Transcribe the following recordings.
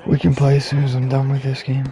We can play as soon as I'm done with this game.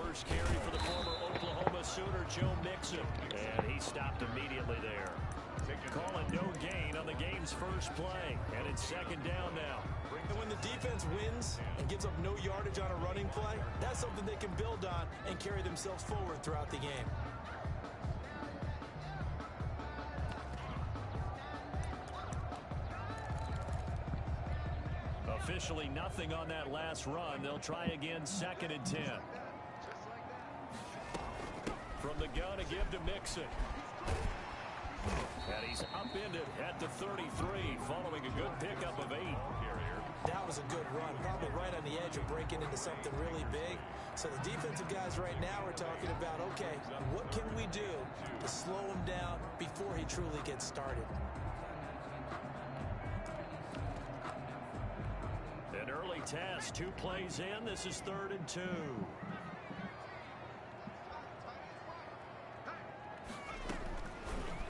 First carry for the former Oklahoma Sooner, Joe Mixon. And he stopped immediately there. Calling no gain on the game's first play. And it's second down now. And when the defense wins and gives up no yardage on a running play, that's something they can build on and carry themselves forward throughout the game. Officially nothing on that last run. They'll try again, 2nd and 10. From the gun to give to Mixon. And he's upended at the 33 following a good pickup of 8. That was a good run, probably right on the edge of breaking into something really big. So the defensive guys right now are talking about, okay, what can we do to slow him down before he truly gets started? An early test, 2 plays in. This is 3rd and 2.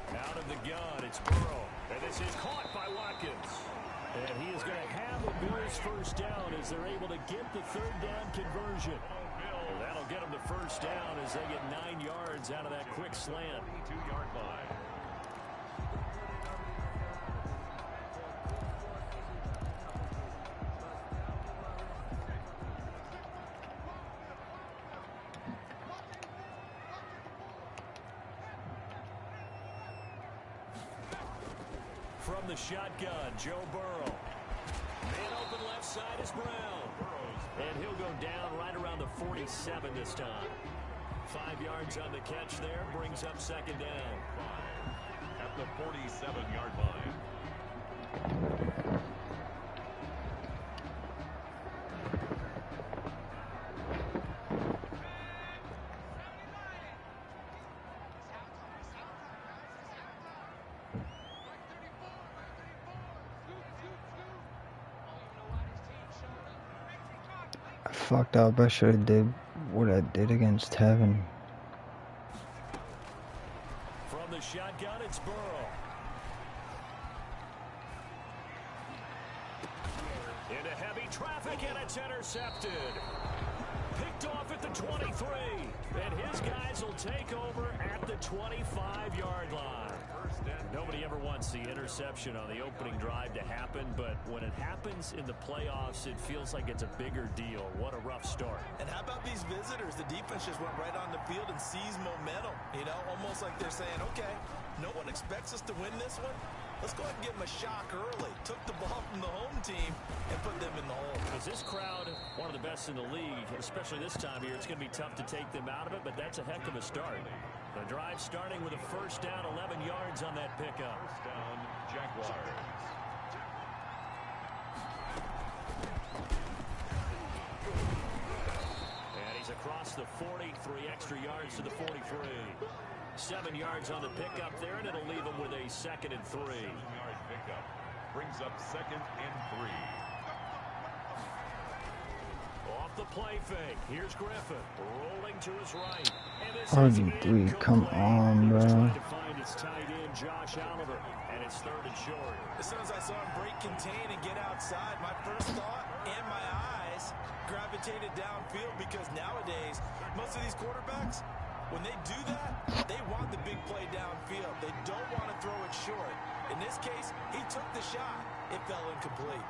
Out of the gun, it's Burrow. And this is caught by Watkins. And he is going to have a Bills first down as they're able to get the 3rd down conversion. And that'll get them the first down as they get 9 yards out of that quick slant. 2-yard line. From the shotgun, Joe Burrow. Man open left side is Brown. And he'll go down right around the 47 this time. 5 yards on the catch there, brings up 2nd down. At the 47-yard line. Fucked up. I should have did what I did against Tevin. From the shotgun, it's Burrow. Into heavy traffic, and it's intercepted. Picked off at the 23. And his guys will take over at the 25-yard line. Nobody ever wants the interception on the opening drive to happen, but when it happens in the playoffs, it feels like it's a bigger deal. What a rough start. And how about these visitors? The defense just went right on the field and seized momentum. You know, almost like they're saying, okay, no one expects us to win this one. Let's go ahead and give them a shock early. Took the ball from the home team and put them in the hole. Is this crowd one of the best in the league, especially this time of year? It's going to be tough to take them out of it, but that's a heck of a start. The drive starting with a first down, 11 yards on that pickup. First down, Jaguars. And he's across the 40, 3 extra yards to the 43. 7 yards on the pickup there, and it'll leave him with a 2nd and 3. 7-yard pickup brings up 2nd and 3. Off the play fake. Here's Griffin rolling to his right. RG3, come on, bro. Trying to find his tight end, Josh Oliver, and it's 3rd and short. As soon as I saw him break contain and get outside, my first thought and my eyes gravitated downfield, because nowadays, most of these quarterbacks, when they do that, they want the big play downfield. They don't want to throw it short. In this case, he took the shot. It fell incomplete.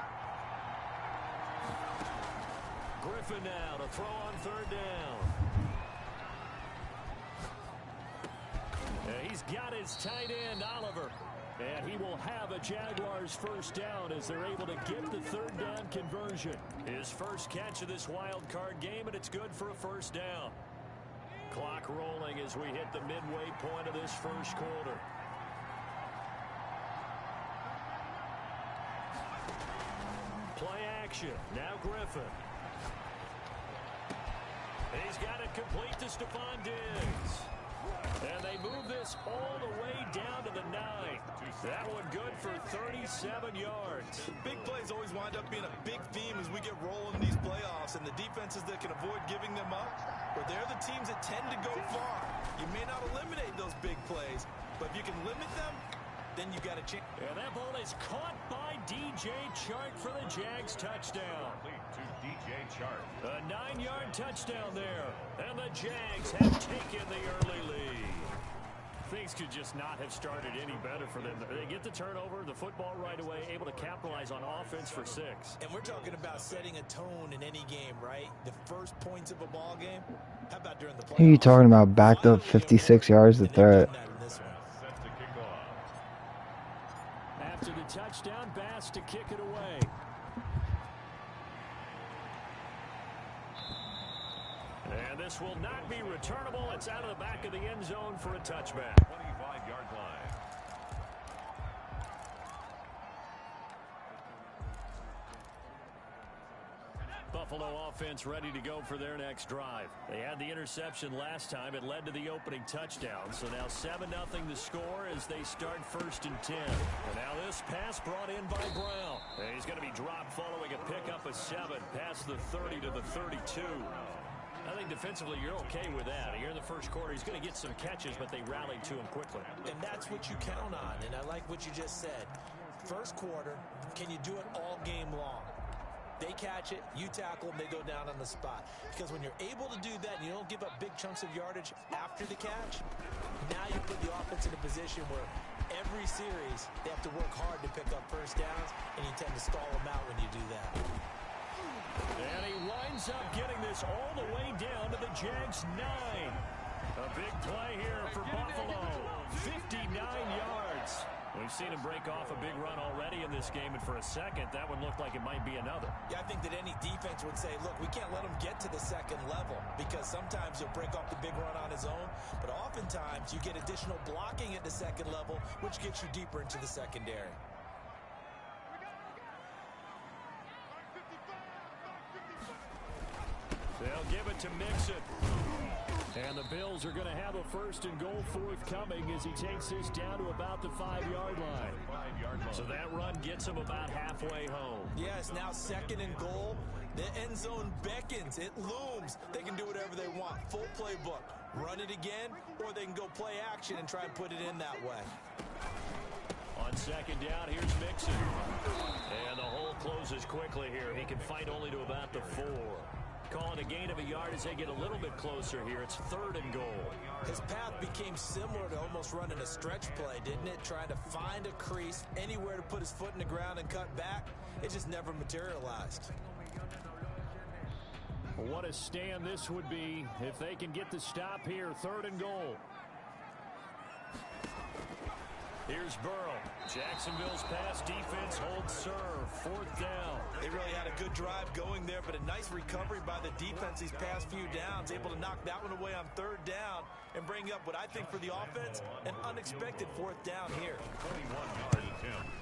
Griffin now to throw on 3rd down. He's got his tight end, Oliver. And he will have a Jaguars first down as they're able to get the 3rd down conversion. His first catch of this wild card game, and it's good for a first down. Clock rolling as we hit the midway point of this first quarter. Play action. Now Griffin. He's got it complete to Stephon Diggs. And they move this all the way down to the 9. That one good for 37 yards. Big plays always wind up being a big theme as we get rolling in these playoffs, and the defenses that can avoid giving them up, well, they're the teams that tend to go far. You may not eliminate those big plays, but if you can limit them, then you got a chance. And that ball is caught by DJ Chark for the Jags touchdown. To DJ Chark. A 9-yard touchdown there. And the Jags have taken the early lead. Things could just not have started any better for them. They get the turnover, the football right away, able to capitalize on offense for 6. And we're talking about setting a tone in any game, right? The first points of a ball game. How about during the playoffs? Who are you talking about? Backed up 56 yards to throw it. Set to kick off. After the touchdown, Bass to kick it away. And this will not be returnable. It's out of the back of the end zone for a touchback. 25-yard line. Buffalo offense ready to go for their next drive. They had the interception last time. It led to the opening touchdown. So now 7-0 the score as they start 1st and 10. And now this pass brought in by Brown. And he's going to be dropped following a pickup of 7 past the 30 to the 32. I think defensively you're okay with that. Here in the first quarter, he's going to get some catches, but they rallied to him quickly. And that's what you count on, and I like what you just said. First quarter, can you do it all game long? They catch it, you tackle them, they go down on the spot. Because when you're able to do that and you don't give up big chunks of yardage after the catch, now you put the offense in a position where every series they have to work hard to pick up first downs, and you tend to stall them out when you do that. And he winds up getting this all the way down to the Jags 9. A big play here for Buffalo. 59 yards. We've seen him break off a big run already in this game, and for a second, that one looked like it might be another. Yeah, I think that any defense would say, look, we can't let him get to the second level, because sometimes he'll break off the big run on his own, but oftentimes you get additional blocking at the second level, which gets you deeper into the secondary. They'll give it to Mixon. And the Bills are going to have a 1st and goal forthcoming as he takes this down to about the 5-yard line. So that run gets him about halfway home. Yes, now 2nd and goal. The end zone beckons. It looms. They can do whatever they want. Full playbook. Run it again, or they can go play action and try and put it in that way. On 2nd down, here's Mixon. And the hole closes quickly here. He can fight only to about the 4. Calling a gain of a yard as they get a little bit closer here. It's 3rd and goal. His path became similar to almost running a stretch play, didn't it? Trying to find a crease, anywhere to put his foot in the ground and cut back. It just never materialized. What a stand this would be if they can get the stop here. 3rd and goal. Here's Burrow. Jacksonville's pass defense holds serve. 4th down. They really had a good drive going there, but a nice recovery by the defense these past few downs. Able to knock that one away on 3rd down and bring up what I think for the offense, an unexpected 4th down here. 21-yard attempt.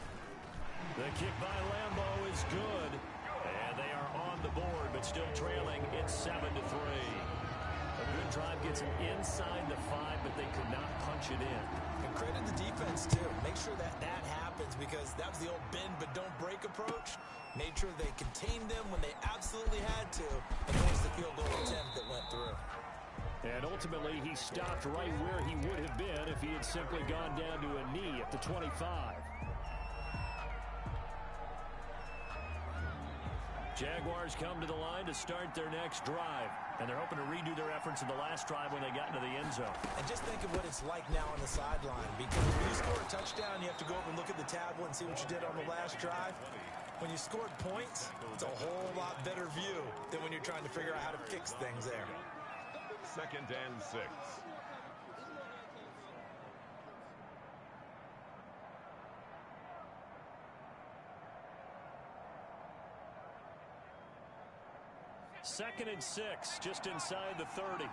The kick by Lambo is good. And they are on the board, but still trailing. It's 7-3. A good drive gets them inside the 5, but they could not punch it in. And credit the defense, too. Make sure that happens, because that was the old bend but don't break approach. Made sure they contained them when they absolutely had to, and forced the field goal attempt that went through. And ultimately, he stopped right where he would have been if he had simply gone down to a knee at the 25. Jaguars come to the line to start their next drive. And they're hoping to redo their efforts in the last drive when they got into the end zone. And just think of what it's like now on the sideline. Because when you score a touchdown, you have to go over and look at the tablet and see what you did on the last drive. When you scored points, it's a whole lot better view than when you're trying to figure out how to fix things there. 2nd and 6. Second and 6, just inside the 30.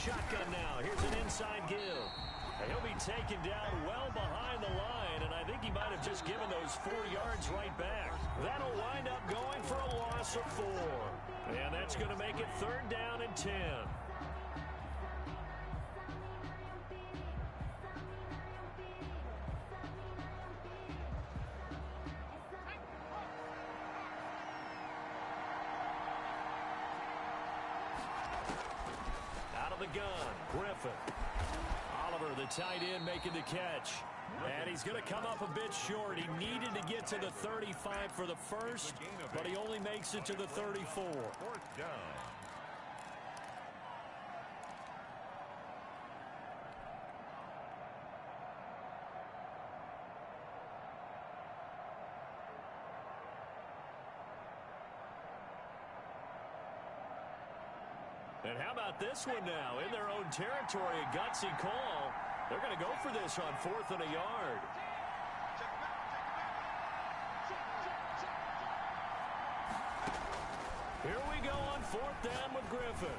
shotgun now. Here's an inside give. He'll be taken down well behind the line, and I think he might have just given those 4 yards right back. That'll wind up going for a loss of 4. And that's going to make it 3rd down and 10. Out of the gun, Griffin. Oliver, the tight end, making the catch. And he's going to come up a bit short. He needed to get to the 35 for the first, but he only makes it to the 34. 4th down. And how about this one now? In their own territory, a gutsy call. They're going to go for this on 4th and a yard. Here we go on 4th down with Griffin.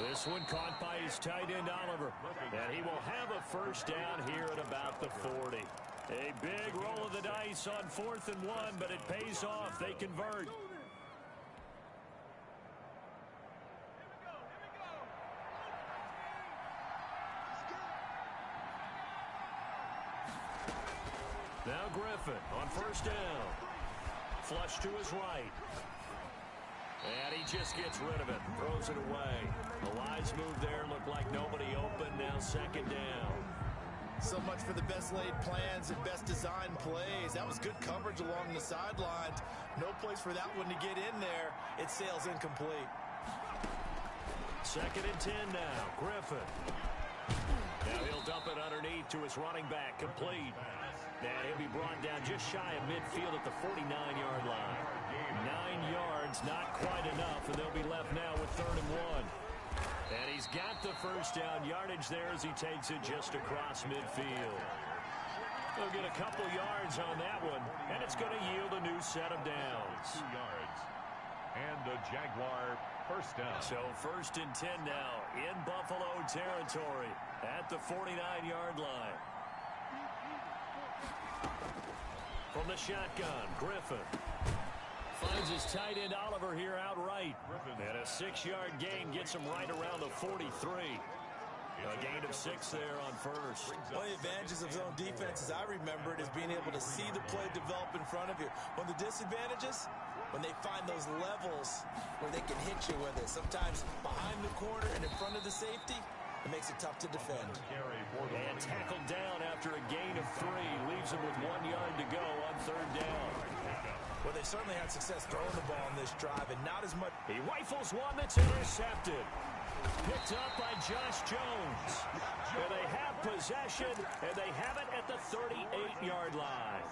This one caught by his tight end, Oliver. And he will have a 1st down here at about the 40. A big roll of the dice on 4th and 1, but it pays off. They convert. Now Griffin on 1st down. Flush to his right. And he just gets rid of it. Throws it away. The wise move there. Looked like nobody open. Now 2nd down. So much for the best laid plans and best designed plays. That was good coverage along the sidelines. No place for that one to get in there. It sails incomplete. 2nd and 10 now. Griffin. Now he'll dump it underneath to his running back. Complete. And he'll be brought down just shy of midfield at the 49-yard line. 9 yards, not quite enough, and they'll be left now with 3rd and 1. And he's got the 1st down yardage there as he takes it just across midfield. They'll get a couple yards on that one, and it's going to yield a new set of downs. 2 yards. And the Jaguar 1st down. So 1st and 10 now in Buffalo territory at the 49-yard line. From the shotgun, Griffin finds his tight end Oliver here outright. And a 6-yard gain gets him right around the 43. A gain of 6 there on 1st. One of the advantages of zone defense, as I remember it, is being able to see the play develop in front of you. One of the disadvantages, when they find those levels where they can hit you with it. Sometimes behind the corner and in front of the safety, it makes it tough to defend. And tackled down after a gain of 3. Leaves him with 1 yard to go on 3rd down. Well, they certainly had success throwing the ball on this drive, and not as much. He rifles one that's intercepted. Picked up by Josh Jones. And they have possession, and they have it at the 38-yard line.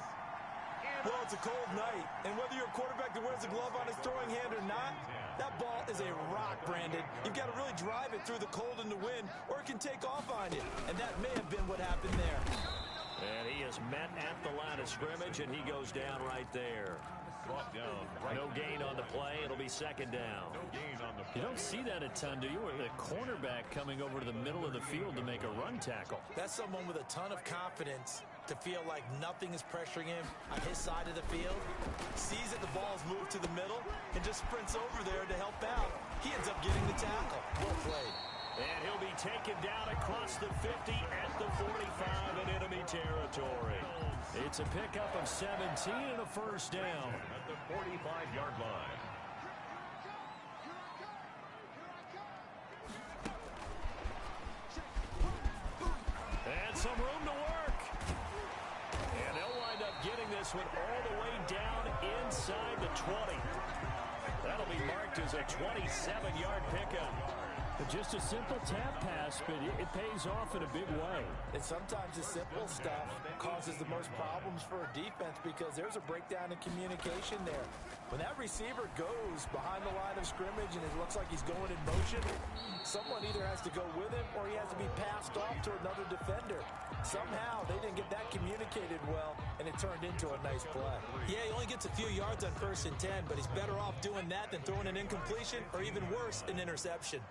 Well, it's a cold night, and whether you're a quarterback that wears a glove on his throwing hand or not, that ball is a rock, Brandon. You've got to really drive it through the cold and the wind, or it can take off on you. And that may have been what happened there. And he is met at the line of scrimmage, and he goes down right there. No gain on the play. It'll be 2nd down. You don't see that a ton, do you? Or the cornerback coming over to the middle of the field to make a run tackle. That's someone with a ton of confidence to feel like nothing is pressuring him on his side of the field. Sees that the ball's moved to the middle and just sprints over there to help out. He ends up getting the tackle. Well played. And he'll be taken down across the 50 at the 45 in enemy territory. It's a pickup of 17 and a 1st down. At the 45-yard line. And some room to work. And they'll wind up getting this one all the way down inside the 20. That'll be marked as a 27-yard pickup. Just a simple tap pass, but it pays off in a big way. And sometimes the simple stuff causes the most problems for a defense because there's a breakdown in communication there. When that receiver goes behind the line of scrimmage and it looks like he's going in motion, someone either has to go with him or he has to be passed off to another defender. Somehow they didn't get that communicated well, and it turned into a nice play. Yeah, he only gets a few yards on 1st and 10, but he's better off doing that than throwing an incompletion or even worse, an interception.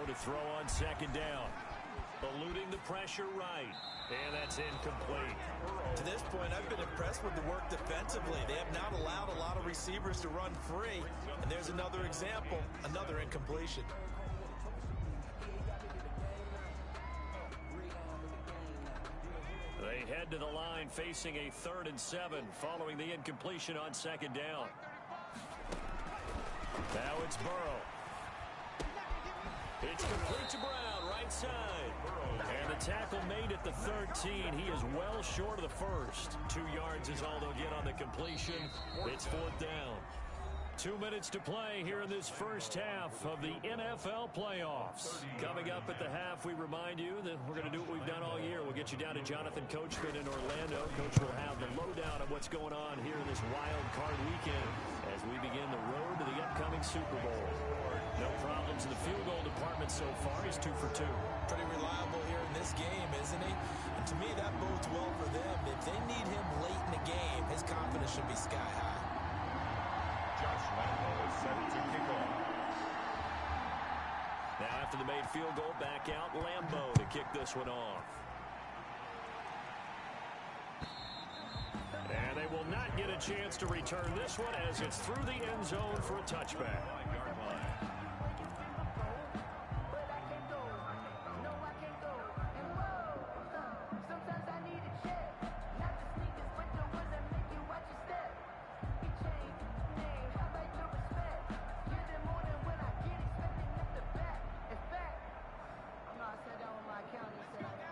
to throw on second down. Eluding the pressure right. And that's incomplete. To this point, I've been impressed with the work defensively. They have not allowed a lot of receivers to run free. And there's another example, another incompletion. They head to the line facing a 3rd and 7 following the incompletion on second down. Now it's Burrow. It's complete to Brown, right side. And the tackle made at the 13. He is well short of the first. 2 yards is all they'll get on the completion. It's 4th down. 2 minutes to play here in this first half of the NFL playoffs. Coming up at the half, we remind you that we're going to do what we've done all year. We'll get you down to Jonathan Coachman in Orlando. Coach will have the lowdown of what's going on here in this wild card weekend as we begin the road to the upcoming Super Bowl. No problems in the field goal department so far. He's 2 for 2. Pretty reliable here in this game, isn't he? And to me, that bodes well for them. If they need him late in the game, his confidence should be sky high. Josh Lambo is set to kick off. Now after the made field goal, back out Lambo to kick this one off. And they will not get a chance to return this one as it's through the end zone for a touchback.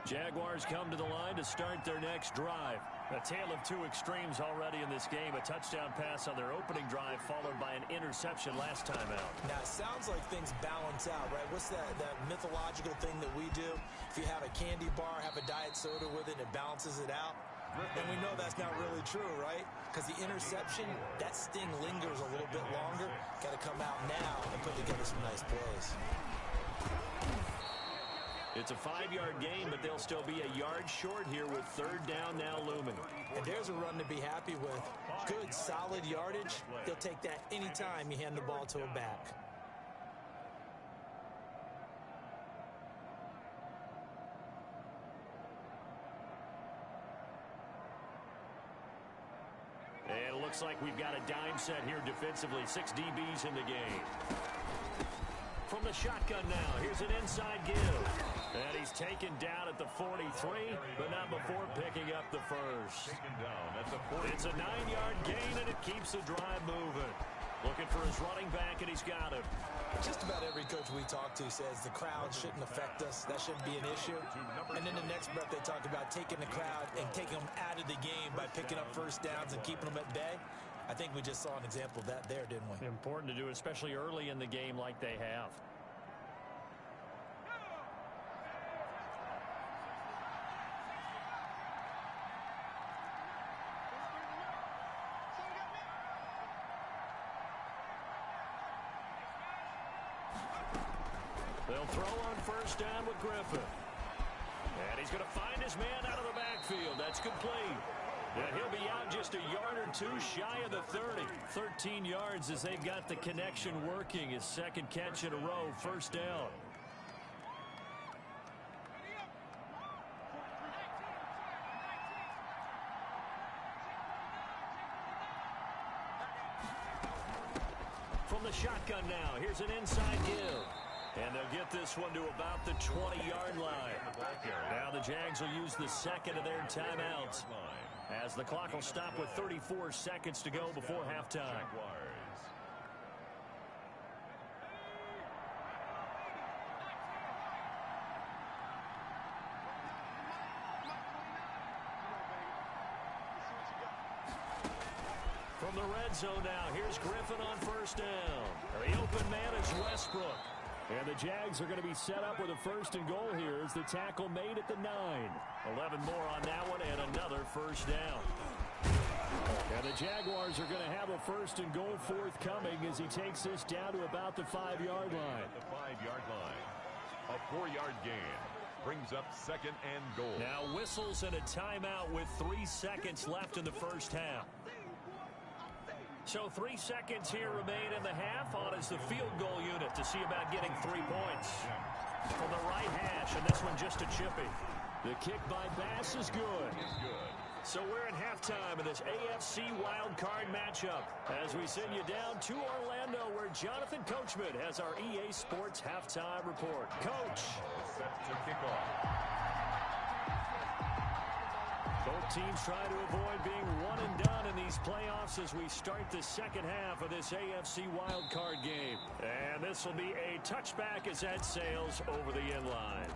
Jaguars come to the line to start their next drive. A tale of 2 extremes already in this game. A touchdown pass on their opening drive followed by an interception last time out. Now, it sounds like things balance out, right? What's that mythological thing that we do? If you have a candy bar, have a diet soda with it, it balances it out. And we know that's not really true, right? Because the interception, that sting lingers a little bit longer. Got to come out now and put together some nice plays. It's a 5-yard gain, but they'll still be a yard short here with 3rd down now looming. And there's a run to be happy with. Good, solid yardage. They'll take that anytime you hand the ball to a back. And it looks like we've got a dime set here defensively. 6 DBs in the game. From the shotgun now, here's an inside give. And he's taken down at the 43, but not before picking up the first. It's a 9-yard gain, and it keeps the drive moving. Looking for his running back, and he's got him. Just about every coach we talk to says the crowd shouldn't affect us. That shouldn't be an issue. And then the next breath they talk about taking the crowd and taking them out of the game by picking up first downs and keeping them at bay. I think we just saw an example of that there, didn't we? Important to do, especially early in the game like they have. They'll throw on first down with Griffin. And he's going to find his man out of the backfield. That's complete. And he'll be out just a yard or 2 shy of the 30. 13 yards as they've got the connection working. His 2nd catch in a row, first down. From the shotgun now, here's an inside give. And they'll get this one to about the 20-yard line. Now the Jags will use the 2nd of their timeouts as the clock will stop with 34 seconds to go before halftime. From the red zone now, here's Griffin on first down. The open man is Westbrook. And the Jags are going to be set up with a 1st and goal here as the tackle made at the 9. 11 more on that one and another first down. And the Jaguars are going to have a 1st and goal forthcoming as he takes this down to about the 5-yard line. The 5-yard line. A 4-yard gain brings up 2nd and goal. Now whistles and a timeout with 3 seconds left in the first half. So 3 seconds here remain in the half. On is the field goal unit to see about getting 3 points. From the right hash, and this one just a chippy. The kick by Bass is good. So we're at halftime of this AFC wildcard matchup as we send you down to Orlando where Jonathan Coachman has our EA Sports halftime report. Coach. Set to kick off. Both teams try to avoid being one and done in these playoffs as we start the second half of this AFC wildcard game. And this will be a touchback as that sails over the end line.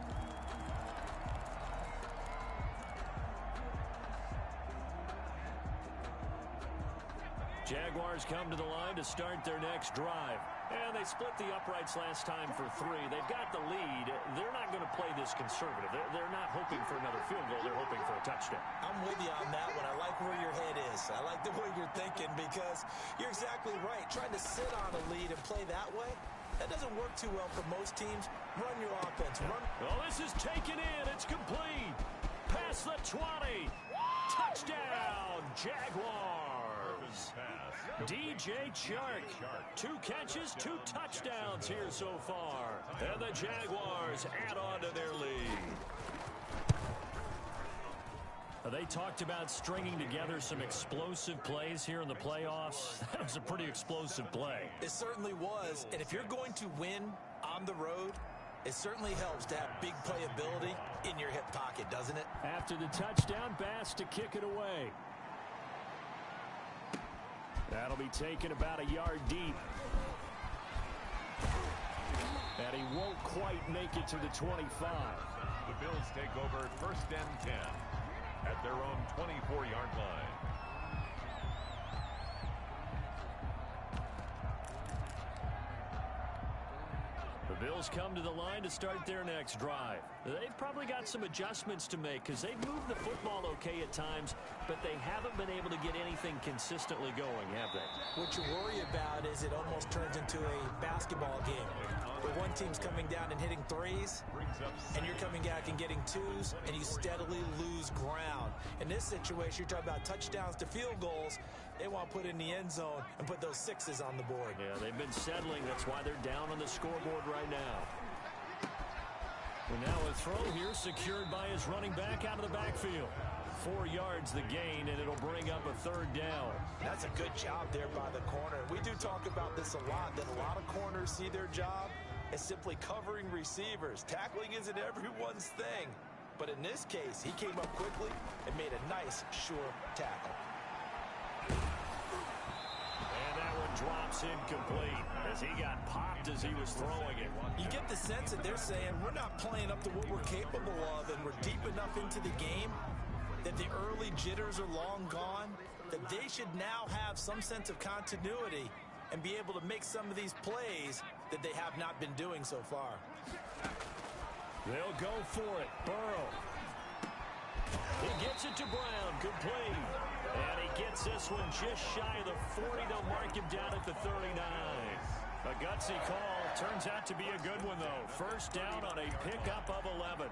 Jaguars come to the line to start their next drive. And they split the uprights last time for 3. They've got the lead. They're not going to play this conservative. They're not hoping for another field goal. They're hoping for a touchdown. I'm with you on that one. I like where your head is. I like the way you're thinking because you're exactly right. Trying to sit on a lead and play that way, that doesn't work too well for most teams. Run your offense. Run. Oh, this is taken in. It's complete. Past the 20. Touchdown, Jaguars. DJ Chark. 2 catches, 2 touchdowns here so far. And the Jaguars add on to their lead. They talked about stringing together some explosive plays here in the playoffs. That was a pretty explosive play. It certainly was. And if you're going to win on the road, it certainly helps to have big playability in your hip pocket, doesn't it? After the touchdown, Bass to kick it away. That'll be taken about a yard deep. And he won't quite make it to the 25. The Bills take over 1st and 10 at their own 24-yard line. The Bills come to the line to start their next drive. They've probably got some adjustments to make because they've moved the football okay at times, but they haven't been able to get anything consistently going, have they? What you worry about is it almost turns into a basketball game where one team's coming down and hitting 3s, and you're coming back and getting 2s, and you steadily lose ground. In this situation, you're talking about touchdowns to field goals. They want to put in the end zone and put those 6s on the board. Yeah, they've been settling. That's why they're down on the scoreboard right now. And now a throw here secured by his running back out of the backfield. 4 yards the gain, and it'll bring up a 3rd down. That's a good job there by the corner. We do talk about this a lot, that a lot of corners see their job as simply covering receivers. Tackling isn't everyone's thing. But in this case, he came up quickly and made a nice, sure tackle. And that one drops incomplete as he got popped as he was throwing it. You get the sense that they're saying we're not playing up to what we're capable of, and we're deep enough into the game that the early jitters are long gone, that they should now have some sense of continuity and be able to make some of these plays that they have not been doing so far. They'll go for it. Burrow. He gets it to Brown. Complete. And he gets this one just shy of the 40. They'll mark him down at the 39. A gutsy call. Turns out to be a good one, though. 1st down on a pickup of 11.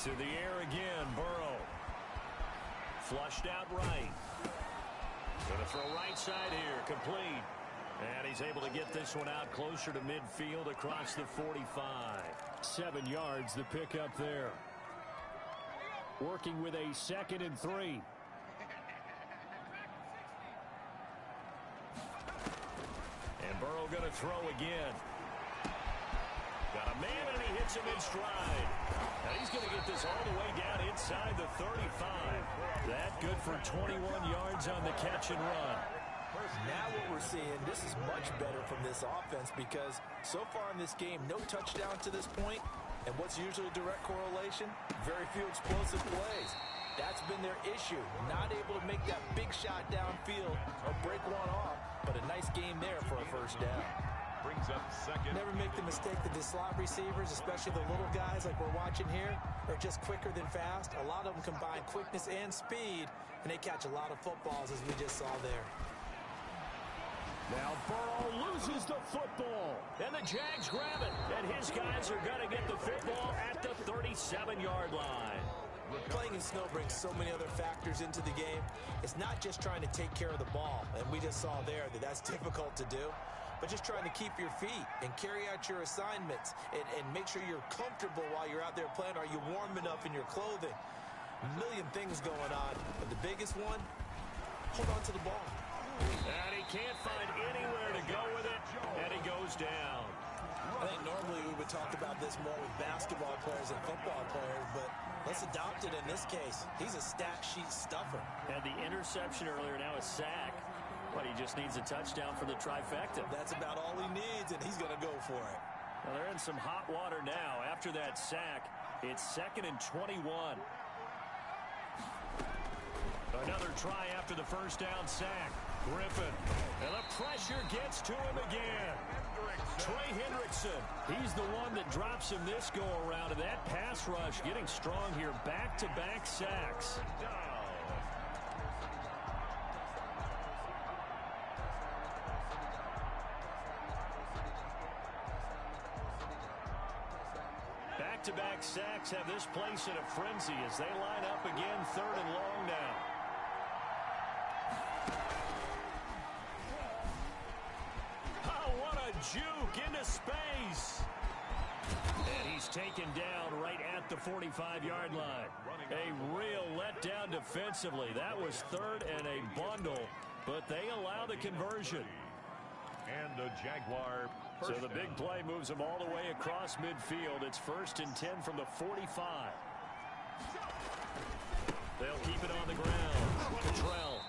To the air again, Burrow. Flushed out right. Going to throw right side here, complete. And he's able to get this one out closer to midfield across the 45. 7 yards, the pickup there. Working with a 2nd and 3. And Burrow going to throw again. Got a man, and he hits him in stride. And he's going to get this all the way down inside the 35. That good for 21 yards on the catch and run. Now what we're seeing, this is much better from this offense because so far in this game, no touchdown to this point. And what's usually a direct correlation? Very few explosive plays. That's been their issue. Not able to make that big shot downfield or break one off. But but a nice game there for a first down. Brings up second. Never make the mistake that the slot receivers, especially the little guys like we're watching here, are just quicker than fast. A lot of them combine quickness and speed, and they catch a lot of footballs, as we just saw there. Now Burrow loses the football, and the Jags grab it, and his guys are going to get the football at the 37-yard line. Playing in snow brings so many other factors into the game. It's not just trying to take care of the ball, and we just saw there that that's difficult to do, but just trying to keep your feet and carry out your assignments and make sure you're comfortable while you're out there playing. Are you warm enough in your clothing? A million things going on, but the biggest one, hold on to the ball. And he can't find anywhere to go with it, and he goes down. I think normally we would talk about this more with basketball players and football players, but let's adopt it in this case. He's a stat sheet stuffer. Had the interception earlier, now a sack. But he just needs a touchdown for the trifecta. That's about all he needs, and he's going to go for it. Well, they're in some hot water now. After that sack, it's 2nd and 21. Another try after the first down sack. Griffin. And the pressure gets to him again. Trey Hendrickson. He's the one that drops him this go-around. And that pass rush getting strong here. Back-to-back sacks. Back-to-back sacks have this place in a frenzy as they line up again 3rd and long now. Oh, what a juke into space. And he's taken down right at the 45-yard line. A real letdown defensively. That was 3rd and a bundle, but they allow the conversion. And the Jaguar. So the big play moves them all the way across midfield. It's 1st and 10 from the 45. They'll keep it on the ground. Cottrell.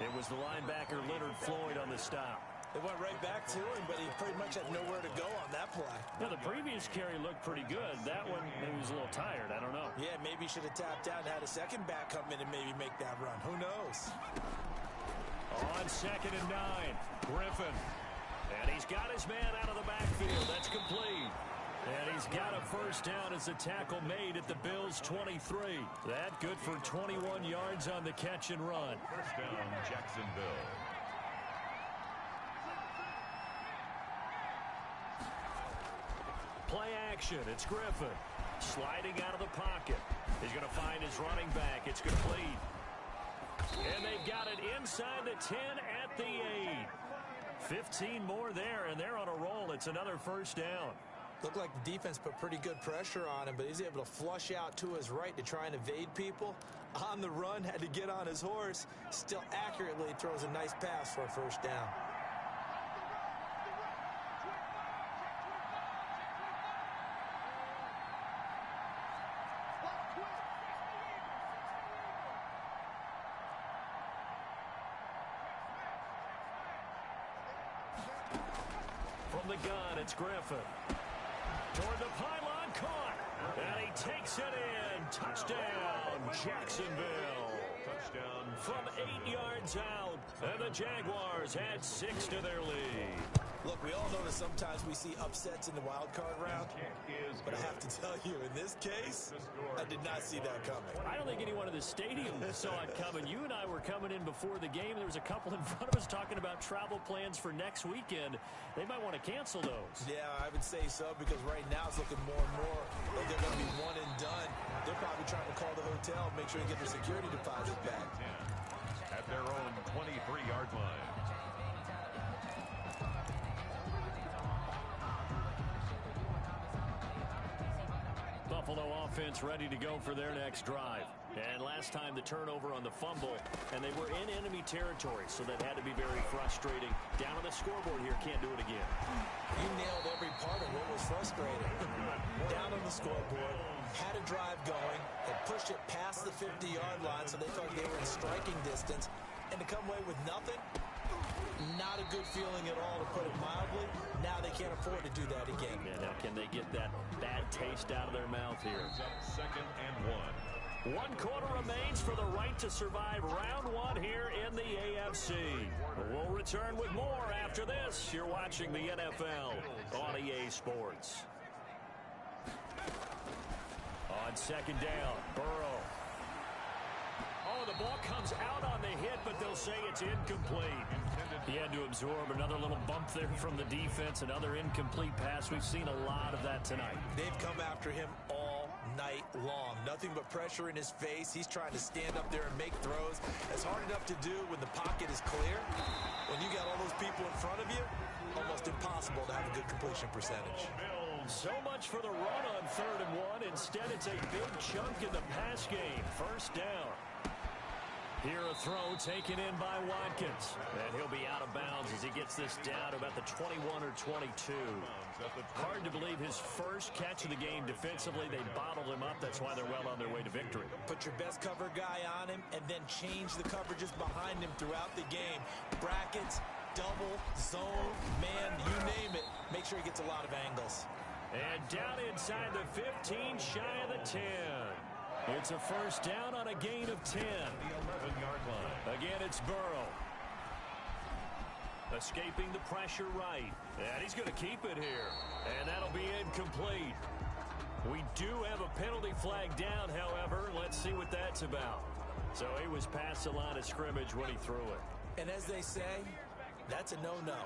It was the linebacker Leonard Floyd on the stop. They went right back to him, but he pretty much had nowhere to go on that play. Now, the previous carry looked pretty good. That one, he was a little tired. I don't know. Yeah, maybe he should have tapped out and had a second back come in and maybe make that run. Who knows? On 2nd and 9, Griffin. And he's got his man out of the backfield. That's complete. And he's got a first down as the tackle made at the Bills' 23. That good for 21 yards on the catch and run. First down, Jacksonville. Play action. It's Griffin. Sliding out of the pocket. He's going to find his running back. It's complete. And they've got it inside the 10 at the 8. 15 more there, and they're on a roll. It's another first down. Looked like the defense put pretty good pressure on him, but he's able to flush out to his right to try and evade people. On the run, had to get on his horse. Still accurately throws a nice pass for a first down. From the gun, it's Griffin. Toward the pylon, caught. And he takes it in. Touchdown, Jacksonville. Touchdown. From 8 yards out. And the Jaguars add 6 to their lead. Look, we all know that sometimes we see upsets in the wild card round, but I have to tell you, in this case, I did not see that coming. I don't think anyone in the stadium saw it coming. You and I were coming in before the game. There was a couple in front of us talking about travel plans for next weekend. They might want to cancel those. Yeah, I would say so, because right now it's looking more and more like they're going to be one and done. They're probably trying to call the hotel and make sure they get their security deposit back. At their own 23-yard line. Buffalo offense ready to go for their next drive. And last time the turnover on the fumble, and they were in enemy territory, so that had to be very frustrating. Down on the scoreboard here, can't do it again. You nailed every part of what was frustrating. Down on the scoreboard, had a drive going, had pushed it past the 50-yard line, so they thought they were in striking distance, and to come away with nothing, not a good feeling at all, to put it mildly. Now they can't afford to do that again. Yeah, now can they get that bad taste out of their mouth here? 2nd and 1. 1 quarter remains for the right to survive round 1 here in the NFC. We'll return with more after this. You're watching the NFL on EA Sports. On second down, Burrow. Oh, the ball comes out on the hit, but they'll say it's incomplete. He had to absorb another little bump there from the defense, another incomplete pass. We've seen a lot of that tonight. They've come after him all night long. Nothing but pressure in his face. He's trying to stand up there and make throws. That's hard enough to do when the pocket is clear. When you got all those people in front of you, almost impossible to have a good completion percentage. So much for the run on 3rd and 1. Instead, it's a big chunk in the pass game. First down. Here a throw taken in by Watkins. And he'll be out of bounds as he gets this down to about the 21 or 22. Hard to believe his first catch of the game defensively. They bottled him up. That's why they're well on their way to victory. Put your best cover guy on him and then change the coverages behind him throughout the game. Brackets, double, zone, man, you name it. Make sure he gets a lot of angles. And down inside the 15, shy of the 10. It's a first down on a gain of 10. The 11-yard line. Again, it's Burrow. Escaping the pressure right. And he's going to keep it here. And that'll be incomplete. We do have a penalty flag down, however. Let's see what that's about. So he was past the line of scrimmage when he threw it. And as they say, that's a no-no.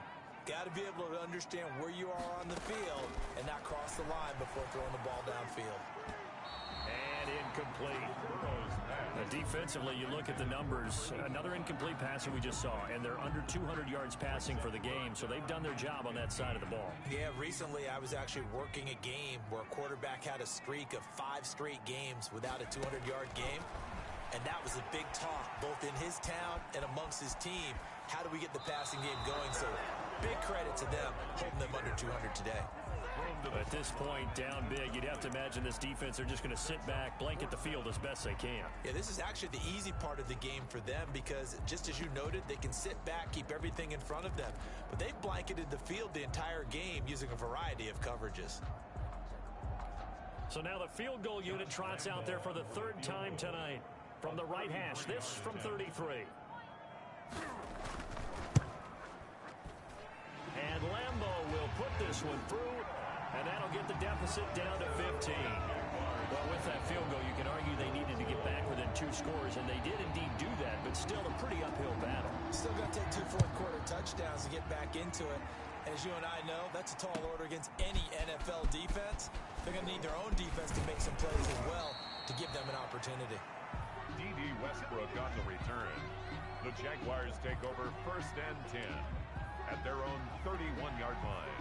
Got to be able to understand where you are on the field and not cross the line before throwing the ball downfield. And incomplete. Defensively, you look at the numbers. Another incomplete passer we just saw, and they're under 200 yards passing for the game, so they've done their job on that side of the ball. Yeah, recently I was actually working a game where a quarterback had a streak of 5 straight games without a 200-yard game, and that was a big talk, both in his town and amongst his team. How do we get the passing game going? So big credit to them, holding them under 200 today. At this point, down big, you'd have to imagine this defense are just going to sit back, blanket the field as best they can. Yeah, this is actually the easy part of the game for them because, just as you noted, they can sit back, keep everything in front of them. But they've blanketed the field the entire game using a variety of coverages. So now the field goal unit trots out there for the 3rd time tonight. From the right hash, this from 33. And Lambo will put this one through, and that'll get the deficit down to 15. Well, with that field goal, you can argue they needed to get back within 2 scores, and they did indeed do that, but still a pretty uphill battle. Still going to take 2 fourth-quarter touchdowns to get back into it. As you and I know, that's a tall order against any NFL defense. They're going to need their own defense to make some plays as well to give them an opportunity. D.D. Westbrook on the return. The Jaguars take over 1st and 10 at their own 31-yard line.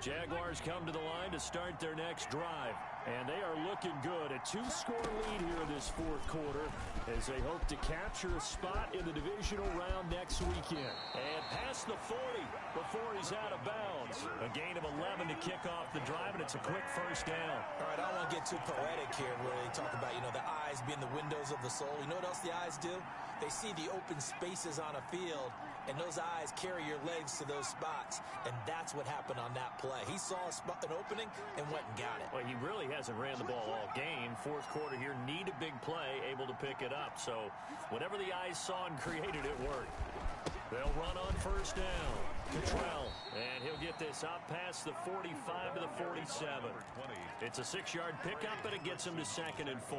Jaguars come to the line to start their next drive. And they are looking good. A 2-score lead here in this 4th quarter as they hope to capture a spot in the divisional round next weekend. And past the 40 before he's out of bounds. A gain of 11 to kick off the drive, and it's a quick first down. All right, I don't want to get too poetic here where they talk about, the eyes being the windows of the soul. You know what else the eyes do? They see the open spaces on a field, and those eyes carry your legs to those spots. And that's what happened on that play. He saw an opening and went and got it. Well, he really hasn't ran the ball all game. 4th quarter here, need a big play, able to pick it up. So whatever the eyes saw and created, it worked. They'll run on first down. Cottrell, and he'll get this up past the 45 to the 47. It's a 6-yard pickup, and it gets him to 2nd and 4.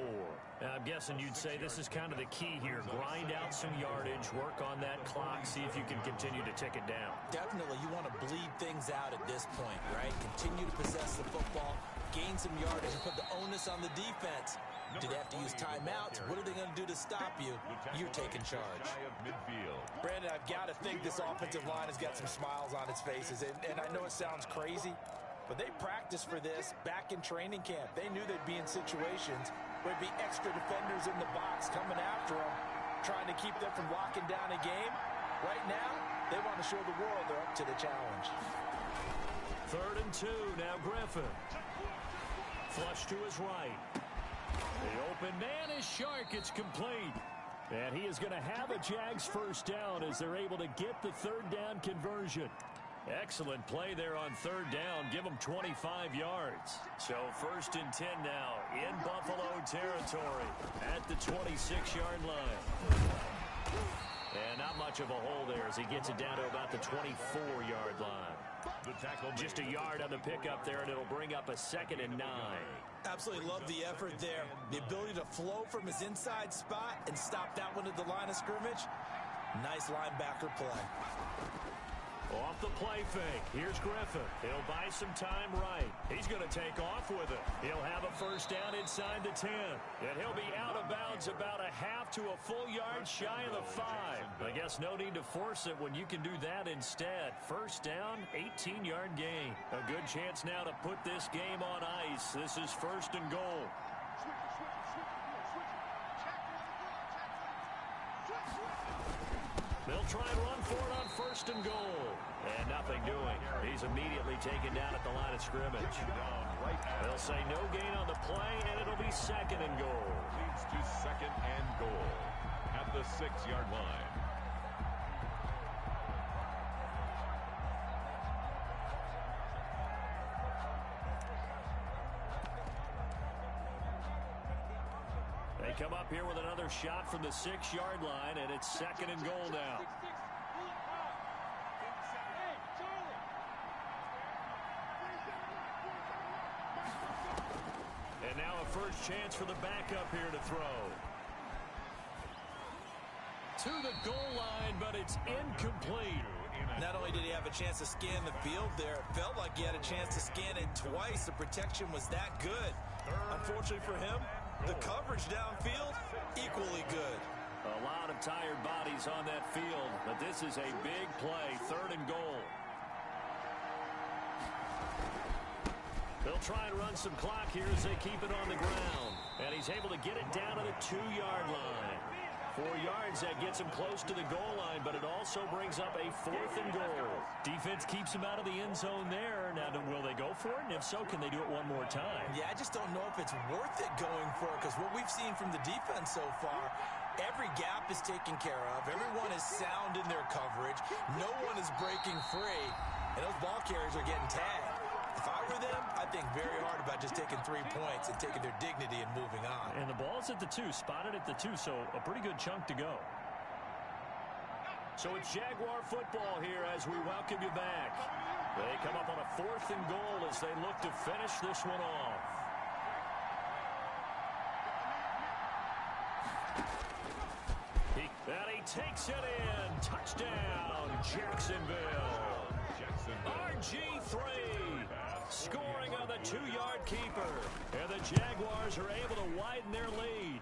I'm guessing you'd say this is kind of the key here. Grind out some yardage, work on that clock, see if you can continue to tick it down. Definitely, you want to bleed things out at this point, right? Continue to possess the football, gain some yardage, and put the onus on the defense. Do they have to use timeouts? What are they going to do to stop you? You're taking charge. Brandon, I've got to think this offensive line has got some smiles on its faces. And I know it sounds crazy, but they practiced for this back in training camp. They knew they'd be in situations where there'd be extra defenders in the box coming after them, trying to keep them from locking down a game. Right now, they want to show the world they're up to the challenge. 3rd and 2, now Griffin. Flush to his right. The open man is Shark. It's complete. And he is going to have a Jags first down as they're able to get the 3rd down conversion. Excellent play there on 3rd down. Give them 25 yards. So 1st and 10 now in Buffalo territory at the 26-yard line. much of a hole there as he gets it down to about the 24-yard line. The tackle Just a yard on the pickup there, and it'll bring up a 2nd and 9. Absolutely love the effort there. The ability to flow from his inside spot and stop that one at the line of scrimmage. Nice linebacker play. Off the play fake. Here's Griffin. He'll buy some time right. He's going to take off with it. He'll have a first down inside the 10. And he'll be out of bounds about a half to a full yard shy of the 5. I guess no need to force it when you can do that instead. First down, 18-yard gain. A good chance now to put this game on ice. This is 1st and goal. They'll try and run for it on 1st and goal. And nothing doing. He's immediately taken down at the line of scrimmage. They'll say no gain on the play, and it'll be 2nd and goal. leads to 2nd and goal at the 6-yard line. They come up here with another shot from the 6-yard line, and it's 2nd and goal now. And now a first chance for the backup here to throw. To the goal line, but it's incomplete. Not only did he have a chance to scan the field there, it felt like he had a chance to scan it twice. The protection was that good. Unfortunately for him, the coverage downfield, equally good. A lot of tired bodies on that field, but this is a big play, 3rd and goal. They'll try and run some clock here as they keep it on the ground. And he's able to get it down to the 2-yard line. 4 yards, that gets him close to the goal line, but it also brings up a 4th and goal. Defense keeps him out of the end zone there. Now, will they go for it? And if so, can they do it one more time? Yeah, I just don't know if it's worth it going for it, because what we've seen from the defense so far, every gap is taken care of. Everyone is sound in their coverage. No one is breaking free, and those ball carriers are getting tagged. If I were them, I'd think very hard about just taking 3 points and taking their dignity and moving on. And the ball's at the 2, spotted at the 2, so a pretty good chunk to go. So it's Jaguar football here as we welcome you back. They come up on a 4th and goal as they look to finish this one off. And he takes it in. Touchdown, Jacksonville. RG3 scoring on the 2-yard keeper. And the Jaguars are able to widen their lead.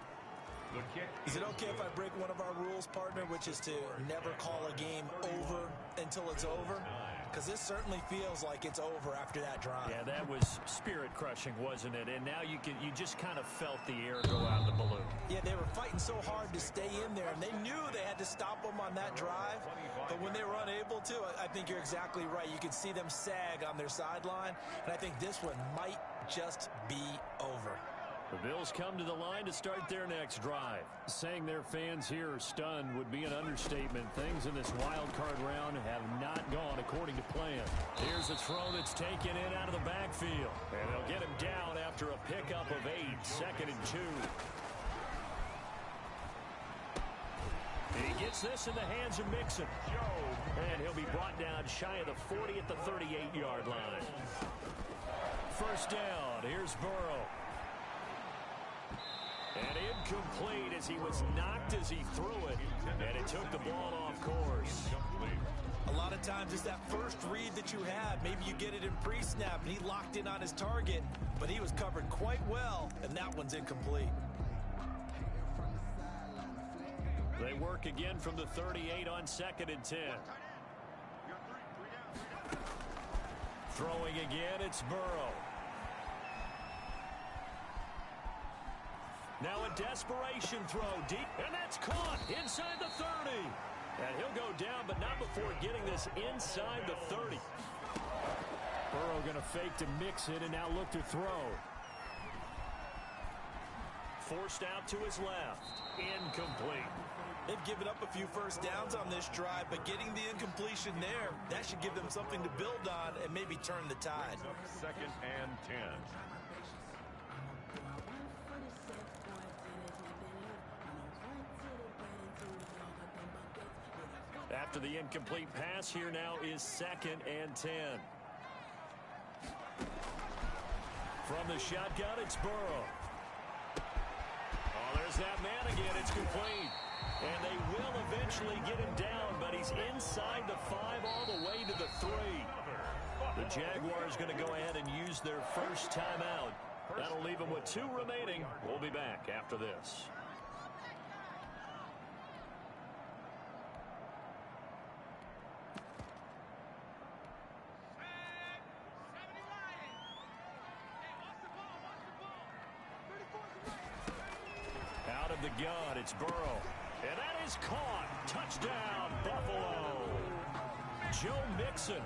Is it okay if I break one of our rules, partner, which is to never call a game over until it's over? Because this certainly feels like it's over after that drive. Yeah, that was spirit-crushing, wasn't it? And now you just kind of felt the air go out of the balloon. Yeah, they were fighting so hard to stay in there, and they knew they had to stop them on that drive. But when they were unable to, I think you're exactly right. You could see them sag on their sideline, and I think this one might just be over. The Bills come to the line to start their next drive. Saying their fans here are stunned would be an understatement. Things in this wild card round have not gone according to plan. Here's a throw that's taken in out of the backfield. And they'll get him down after a pickup of 8, 2nd and 2. And he gets this in the hands of Mixon. And he'll be brought down shy of the 40 at the 38-yard line. First down, here's Burrow. And incomplete as he was knocked as he threw it. And it took the ball off course. A lot of times it's that first read that you have. Maybe you get it in pre-snap and he locked in on his target, but he was covered quite well, and that one's incomplete. They work again from the 38 on 2nd and 10. Throwing again, it's Burrow. Now a desperation throw deep, and that's caught inside the 30. And he'll go down, but not before getting this inside the 30. Burrow going to fake to mix it and now look to throw. Forced out to his left. Incomplete. They've given up a few first downs on this drive, but getting the incompletion there, that should give them something to build on and maybe turn the tide. 2nd and 10. after the incomplete pass. Here now is 2nd and 10. From the shotgun, it's Burrow. Oh, there's that man again. It's complete. And they will eventually get him down, but he's inside the 5 all the way to the 3. The Jaguars going to go ahead and use their first timeout. That'll leave them with 2 remaining. We'll be back after this. Out of the gun, it's Burrow. And that is caught. Touchdown, Buffalo. Joe Mixon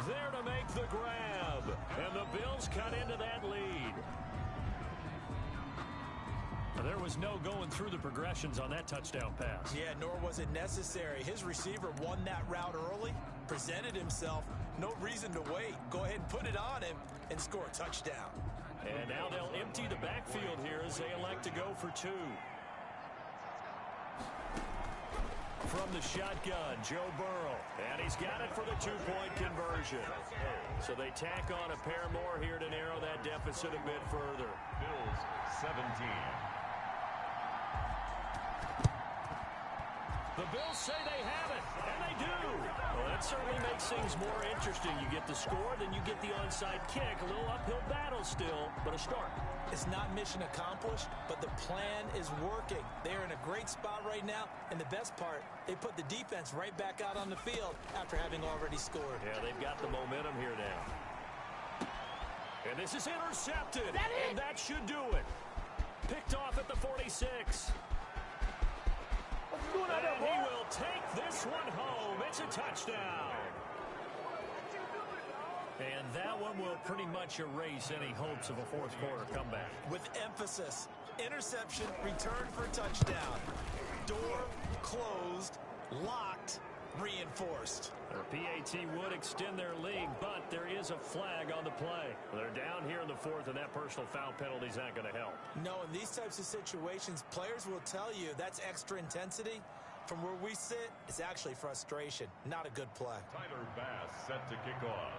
there to make the grab. And the Bills cut into that lead. There was no going through the progressions on that touchdown pass. Yeah, nor was it necessary. His receiver won that route early, presented himself. No reason to wait. Go ahead and put it on him and score a touchdown. And now they'll empty the backfield here as they elect to go for 2. From the shotgun, Joe Burrow. And he's got it for the 2-point conversion. So they tack on a pair more here to narrow that deficit a bit further. Bills 17. The Bills say they have it, and they do. Well, that certainly makes things more interesting. You get the score, then you get the onside kick. A little uphill battle still, but a start. It's not mission accomplished, but the plan is working. They're in a great spot right now, and the best part, they put the defense right back out on the field after having already scored. Yeah, they've got the momentum here now. And this is intercepted, and that should do it. Picked off at the 46. And he will take this one home. It's a touchdown. And that one will pretty much erase any hopes of a fourth quarter comeback. With emphasis, interception, return for touchdown. Door closed, locked, reinforced. Their PAT would extend their lead, but there is a flag on the play. They're down here in the 4th, and that personal foul penalty is not going to help. No, in these types of situations, players will tell you that's extra intensity. From where we sit, it's actually frustration, not a good play. Tyler Bass set to kick off.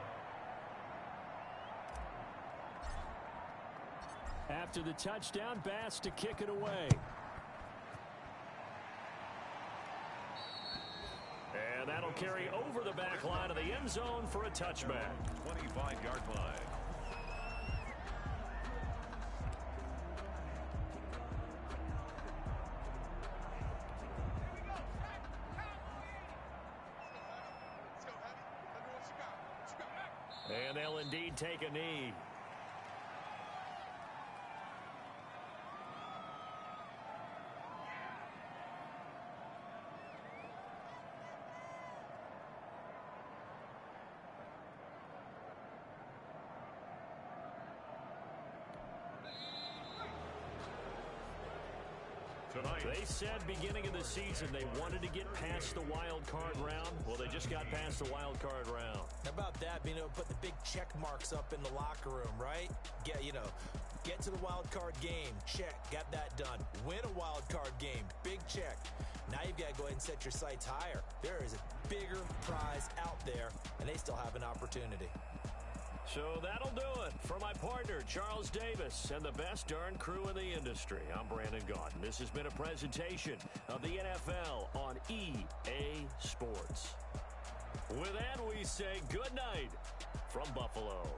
After the touchdown, Bass to kick it away. And that'll carry over the back line of the end zone for a touchback. 25-yard line. And they'll indeed take a knee. Tonight. They said beginning of the season they wanted to get past the wild card round. Well, they just got past the wild card round. How about that, being able to put the big check marks up in the locker room, right? Get to the wild card game. Check. Got that done. Win a wild card game. Big check. Now you've got to go ahead and set your sights higher. There is a bigger prize out there, and they still have an opportunity. So that'll do it. For my partner, Charles Davis, and the best darn crew in the industry, I'm Brandon Gaudin. This has been a presentation of the NFL on EA Sports. With that, we say good night from Buffalo.